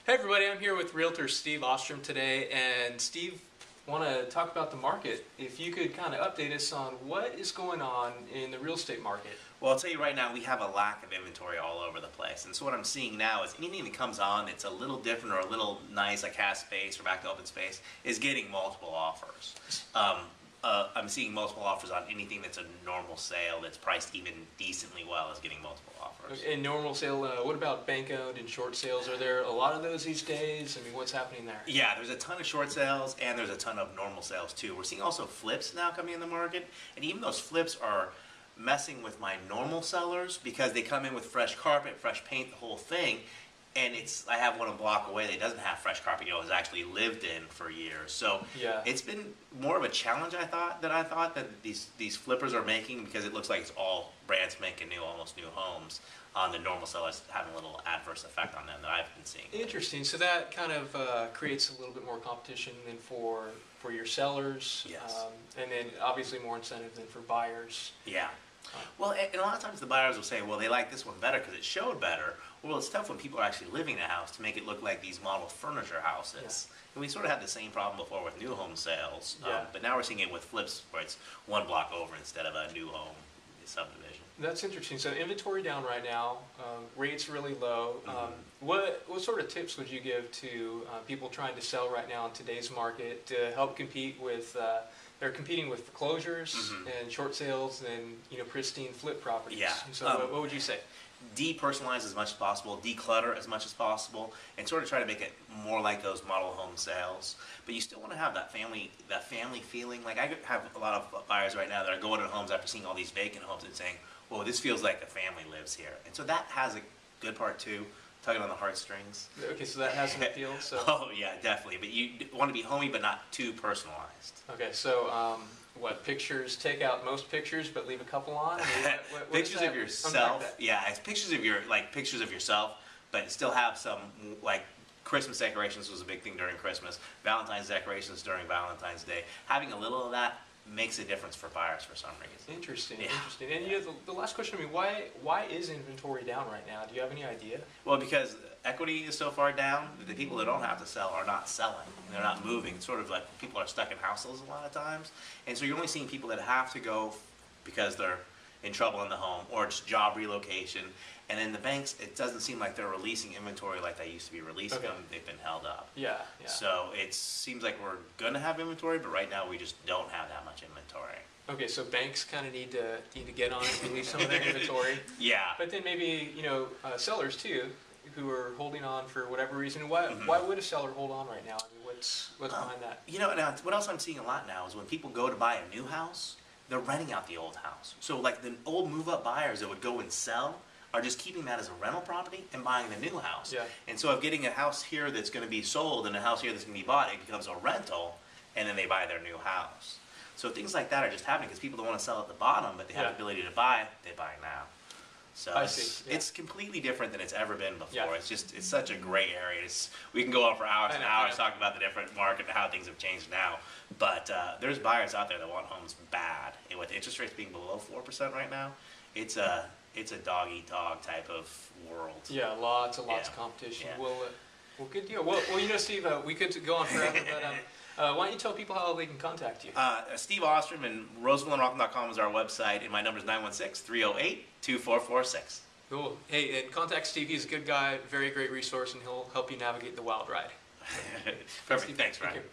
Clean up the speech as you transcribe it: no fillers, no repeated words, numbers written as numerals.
Hey everybody, I'm here with Realtor Steve Ostrom today, and Steve, want to talk about the market. If you could kind of update us on what is going on in the real estate market. Well, I'll tell you right now, we have a lack of inventory all over the place. And so what I'm seeing now is anything that comes on that's a little different or a little nice, like has space or back to open space, is getting multiple offers. I'm seeing multiple offers on anything that's a normal sale that's priced even decently well is getting multiple offers. In normal sale, what about bank owned and short sales? Are there a lot of those these days? I mean, what's happening there? Yeah, there's a ton of short sales and there's a ton of normal sales too. We're seeing also flips now coming in the market, and even those flips are messing with my normal sellers because they come in with fresh carpet, fresh paint, the whole thing. And I have one a block away that doesn't have fresh carpet, has actually lived in for years. So yeah, it's been more of a challenge I thought that these flippers are making, because it looks like it's all brand spanking new, almost new homes. On the normal sellers having a little adverse effect on them that I've been seeing. Interesting. So that kind of creates a little bit more competition than for your sellers. Yes. And then obviously more incentive than for buyers. Yeah. Well, and a lot of times the buyers will say, well, they like this one better because it showed better. Well, it's tough when people are actually living in a house to make it look like these model furniture houses. Yeah. And we sort of had the same problem before with new home sales, yeah. But now we're seeing it with flips where it's one block over instead of a new home subdivision. That's interesting. So inventory down right now, rates really low. Mm-hmm. What sort of tips would you give to people trying to sell right now in today's market to help compete with? They're competing with foreclosures mm-hmm. and short sales and pristine flip properties. Yeah. So what would you say? Depersonalize as much as possible, declutter as much as possible, and sort of try to make it more like those model home sales. But you still want to have that family feeling. Like I have a lot of buyers right now that are going to homes after seeing all these vacant homes and saying, "Well, this feels like a family lives here." And so that has a good part too, tugging on the heartstrings. Okay, so that has an appeal. So. Oh yeah, definitely. But you want to be homey, but not too personalized. Okay, so. What pictures? Take out most pictures, but leave a couple on. What pictures of yourself. Yeah, it's pictures of pictures of yourself, but still have some Christmas decorations was a big thing during Christmas. Valentine's decorations during Valentine's Day. Having a little of that makes a difference for buyers for some reason. Interesting, yeah. Interesting. And the last question, I mean, why is inventory down right now? Do you have any idea? Well, because equity is so far down that the people that don't have to sell are not selling. They're not moving. It's sort of like people are stuck in houses a lot of times. And so you're only seeing people that have to go because they're in trouble in the home or it's job relocation. And then the banks, it doesn't seem like they're releasing inventory like they used to be releasing them. They've been held up. Yeah, yeah. So it seems like we're going to have inventory, but right now we just don't have that much inventory. Okay, so banks kind of need to get on and release some of their inventory. Yeah. But then maybe sellers too, who are holding on for whatever reason. Why would a seller hold on right now? I mean, what's behind that? Now what else I'm seeing a lot now is when people go to buy a new house, they're renting out the old house. So like the old move-up buyers that would go and sell are just keeping that as a rental property and buying the new house. Yeah. And so if getting a house here that's going to be sold and a house here that's going to be bought, it becomes a rental, and then they buy their new house. So things like that are just happening because people don't want to sell at the bottom, but they have the ability to buy. They buy now. So it's completely different than it's ever been before. Yeah. It's such a gray area. We can go on for hours and hours talking about the different market and how things have changed now. But there's buyers out there that want homes bad, and with interest rates being below 4% right now, it's a dog-eat-dog type of world. Yeah, lots of competition. Yeah. Well, good deal. Well, Steve, we could go on forever, but why don't you tell people how they can contact you? Steve Ostrom and Roseville and Rocklin.com is our website, and my number is 916-308-2446. Cool. Hey, and contact Steve. He's a good guy, very great resource, and he'll help you navigate the wild ride. Perfect. Thanks, Ryan.